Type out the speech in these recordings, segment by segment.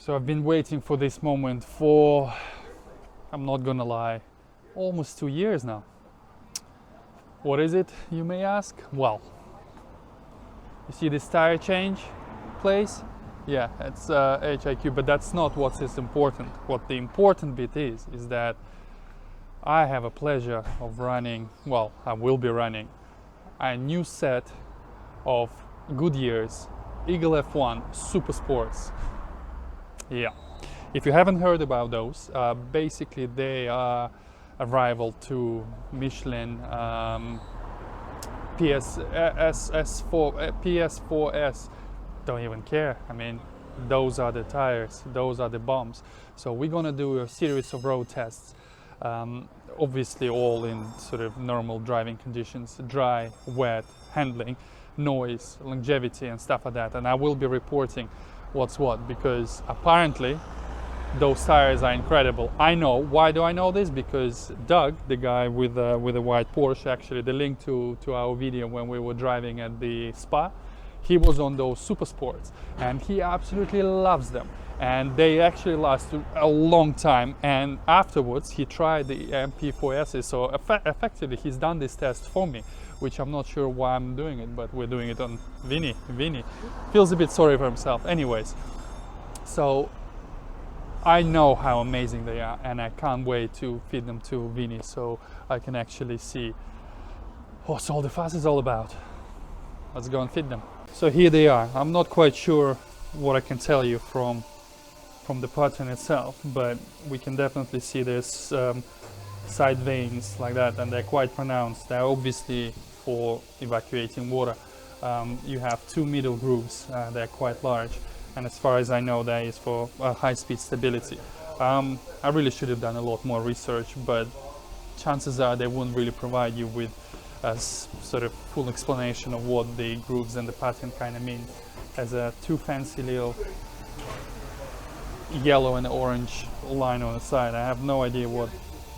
So I've been waiting for this moment for, I'm not gonna lie, almost 2 years now. What is it, you may ask? Well, you see this tire change place? Yeah, it's HIQ, but that's not what is important. What the important bit is that I have a pleasure of running, well, I will be running a new set of Goodyear's Eagle F1 SuperSports. Yeah, if you haven't heard about those, basically they are a rival to Michelin PS4S. Don't even care. I mean, those are the tires, those are the bombs. So we're gonna do a series of road tests, obviously all in sort of normal driving conditions, dry, wet, handling, noise, longevity and stuff like that. And I will be reporting what's what, because apparently those tires are incredible. I know. Why do I know this? Because Doug, the guy with a white Porsche, actually the link to our video when we were driving at the spa, he was on those SuperSports and he absolutely loves them, and they actually last a long time. And afterwards he tried the MP4S, so effectively he's done this test for me, which I'm not sure why I'm doing it, but we're doing it on Vinny. Vinny feels a bit sorry for himself. Anyways, so I know how amazing they are, and I can't wait to feed them to Vinny so I can actually see what all the fuss is all about. Let's go and feed them. So here they are. I'm not quite sure what I can tell you from the pattern itself, but we can definitely see there's side veins like that, and they're quite pronounced. They're obviously for evacuating water. You have two middle grooves, they're quite large, and as far as I know that is for high-speed stability. I really should have done a lot more research, but chances are they wouldn't really provide you with a sort of full explanation of what the grooves and the pattern kind of mean. As a two fancy little yellow and orange line on the side. I have no idea what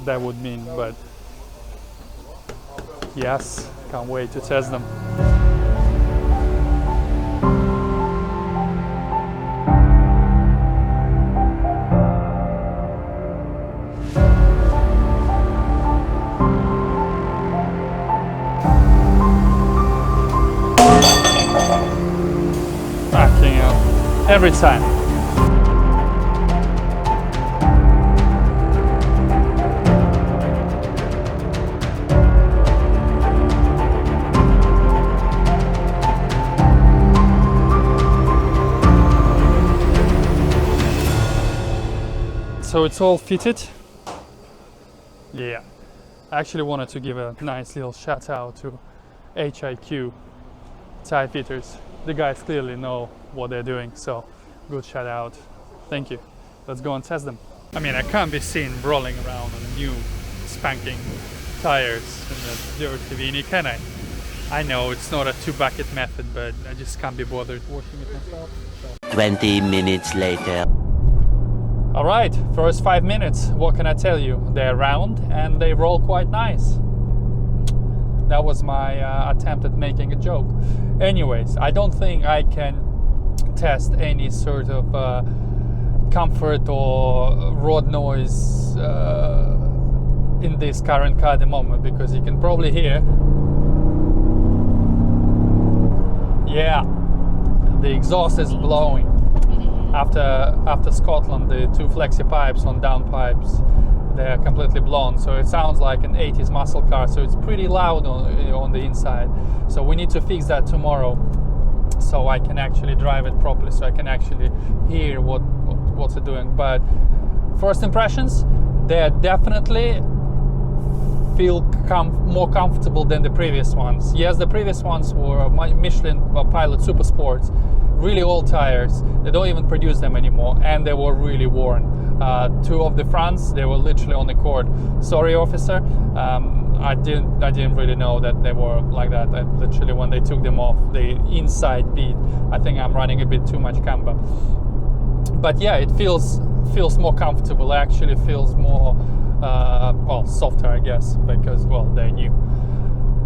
that would mean, but yes, can't wait to test them. Fucking hell. Every time. So it's all fitted. Yeah, I actually wanted to give a nice little shout out to HIQ tire fitters. The guys clearly know what they're doing, so good shout out. Thank you. Let's go and test them. I mean, I can't be seen rolling around on new spanking tires in the dirty Vini, can I? I know it's not a two-bucket method, but I just can't be bothered washing it myself. So. 20 minutes later. All right, first 5 minutes, what can I tell you? They're round and they roll quite nice. That was my attempt at making a joke. Anyways, I don't think I can test any sort of comfort or road noise in this current car at the moment, because you can probably hear, yeah, the exhaust is blowing. After Scotland, the two flexi pipes on down pipes, they're completely blown, so it sounds like an 80s muscle car, so it's pretty loud on the inside. So we need to fix that tomorrow so I can actually drive it properly, so I can actually hear what's it doing. But first impressions, they definitely feel more comfortable than the previous ones. Yes, the previous ones were Michelin Pilot SuperSports, really old tires. They don't even produce them anymore, and they were really worn. Two of the fronts, they were literally on the cord. Sorry, officer, I didn't really know that they were like that. Literally, when they took them off, the inside beat. I think I'm running a bit too much camber. But yeah, it feels more comfortable. It actually feels more well, softer, I guess, because, well, they're new.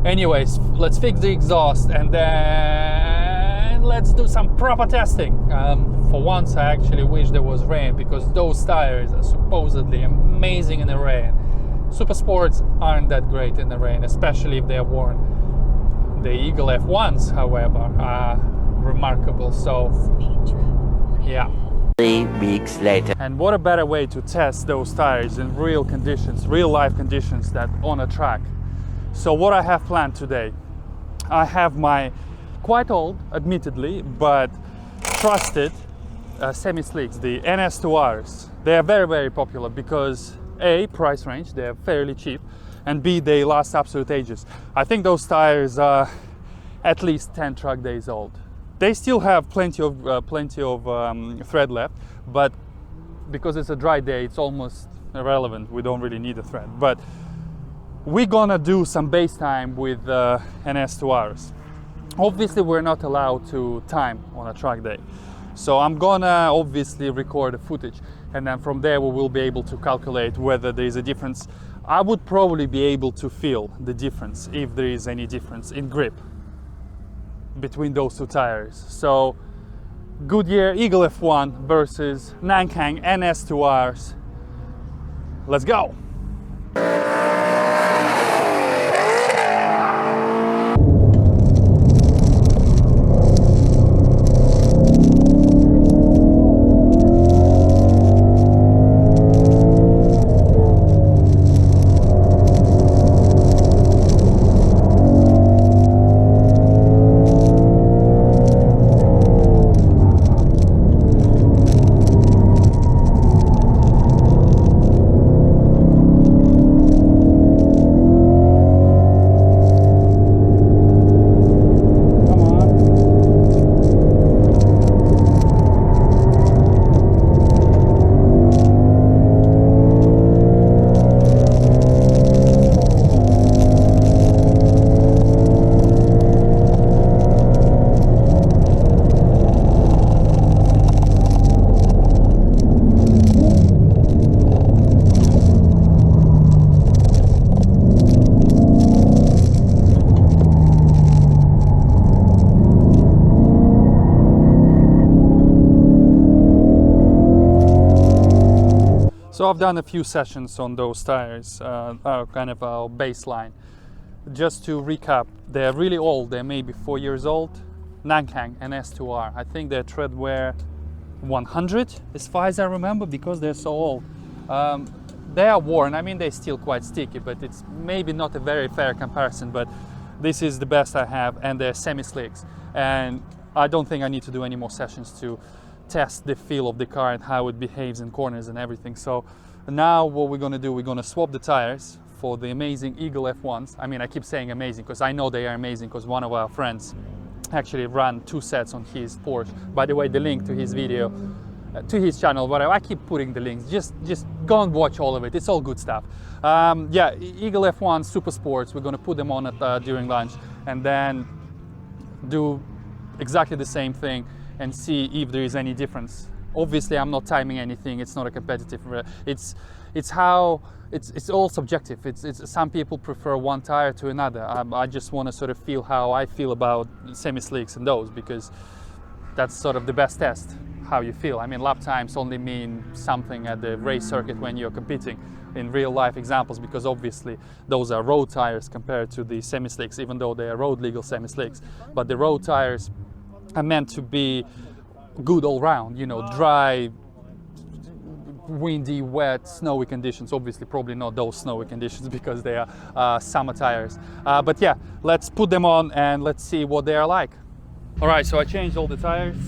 Anyways, let's fix the exhaust and then let's do some proper testing. For once, I actually wish there was rain, because those tires are supposedly amazing in the rain. SuperSports aren't that great in the rain, especially if they are worn. The Eagle F1s, however, are remarkable. So, yeah. 3 weeks later. And what a better way to test those tires in real conditions, real life conditions, than on a track. So what I have planned today, I have my quite old, admittedly, but trusted semi-slicks, the NS2Rs. They are very, very popular because A, price range, they're fairly cheap, and B, they last absolute ages. I think those tires are at least 10 track days old. They still have plenty of thread left, but because it's a dry day, it's almost irrelevant. We don't really need a thread. But we're gonna do some base time with NS2Rs. Obviously, we're not allowed to time on a track day. So I'm gonna obviously record the footage, and then from there we will be able to calculate whether there is a difference. I would probably be able to feel the difference, if there is any difference in grip between those two tires. So Goodyear Eagle F1 versus Nankang NS2Rs. Let's go! So I've done a few sessions on those tires, kind of our baseline. Just to recap, they're really old, they're maybe 4 years old. Nankang and S2R, I think they're tread wear 100 as far as I remember, because they're so old. They are worn, I mean they're still quite sticky, but it's maybe not a very fair comparison, but this is the best I have, and they're semi-slicks. And I don't think I need to do any more sessions to test the feel of the car and how it behaves in corners and everything. So now what we're gonna do, we're gonna swap the tires for the amazing Eagle F1s. I mean, I keep saying amazing because I know they are amazing, because one of our friends actually ran 2 sets on his Porsche. By the way, the link to his video, to his channel, whatever, I keep putting the links, just go and watch all of it, it's all good stuff. Yeah, Eagle F1 SuperSports, we're gonna put them on it during lunch, and then do exactly the same thing and see if there is any difference. Obviously, I'm not timing anything. It's not a competitive. It's all subjective. It's some people prefer one tire to another. I just want to sort of feel how I feel about semi-slicks and those, because that's sort of the best test, how you feel. I mean, lap times only mean something at the race circuit when you're competing in real life examples, because obviously those are road tires compared to the semi-slicks, even though they are road legal semi-slicks. But the road tires are meant to be good all round, you know, dry, windy, wet, snowy conditions. Obviously, probably not those snowy conditions because they are summer tires. But yeah, let's put them on and let's see what they are like. All right, so I changed all the tires.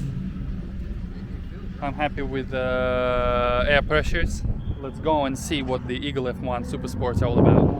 I'm happy with the air pressures. Let's go and see what the Eagle F1 SuperSports are all about.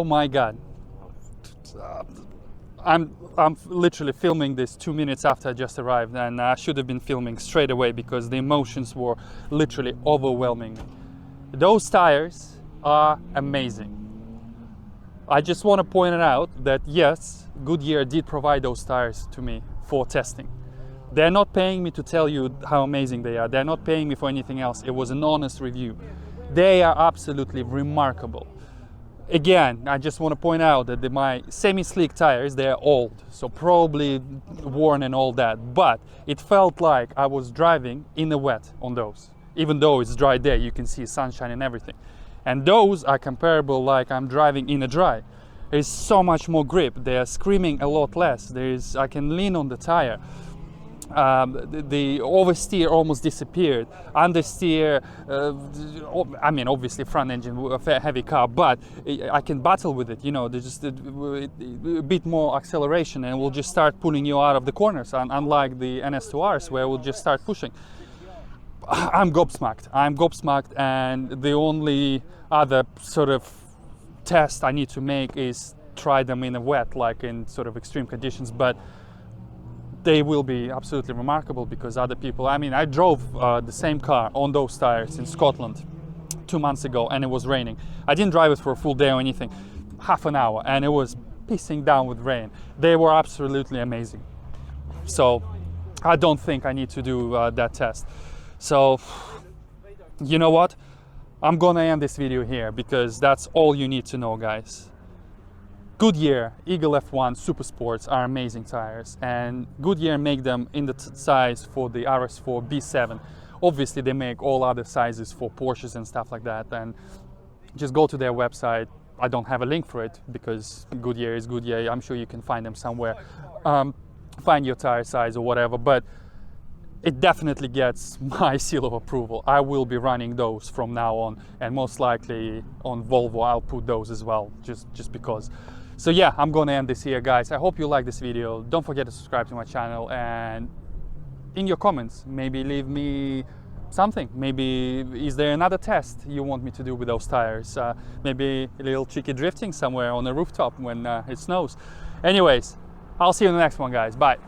my God. I'm literally filming this 2 minutes after I just arrived, and I should have been filming straight away because the emotions were literally overwhelming me. Those tires are amazing. I just want to point it out that yes, Goodyear did provide those tires to me for testing. They're not paying me to tell you how amazing they are. They're not paying me for anything else. It was an honest review. They are absolutely remarkable. Again, I just want to point out that my semi-slick tires, they're old, so probably worn and all that, but it felt like I was driving in the wet on those. Even though it's dry day, you can see sunshine and everything. And those are comparable like I'm driving in a dry. There's so much more grip. They are screaming a lot less. I can lean on the tire. The oversteer almost disappeared. Understeer, I mean, obviously front engine, a heavy car, but I can battle with it. You know, there's just a bit more acceleration, and we'll just start pulling you out of the corners. Unlike the NS2Rs, where we'll just start pushing. I'm gobsmacked, and the only other sort of test I need to make is try them in a wet, like in sort of extreme conditions, but they will be absolutely remarkable because other people, I mean, I drove the same car on those tires in Scotland 2 months ago, and it was raining. I didn't drive it for a full day or anything, half an hour, and it was pissing down with rain. They were absolutely amazing. So I don't think I need to do that test. So, you know what? I'm gonna end this video here because that's all you need to know, guys. Goodyear Eagle F1 SuperSports are amazing tires, and Goodyear make them in the size for the RS4 B7. Obviously they make all other sizes for Porsches and stuff like that, and just go to their website. I don't have a link for it because Goodyear is Goodyear. I'm sure you can find them somewhere. Find your tire size or whatever, but it definitely gets my seal of approval. I will be running those from now on, and most likely on Volvo I'll put those as well, just because. So yeah, I'm gonna end this here, guys. I hope you like this video. Don't forget to subscribe to my channel, and in your comments, maybe leave me something. Maybe is there another test you want me to do with those tires? Maybe a little cheeky drifting somewhere on a rooftop when it snows. Anyways, I'll see you in the next one, guys. Bye.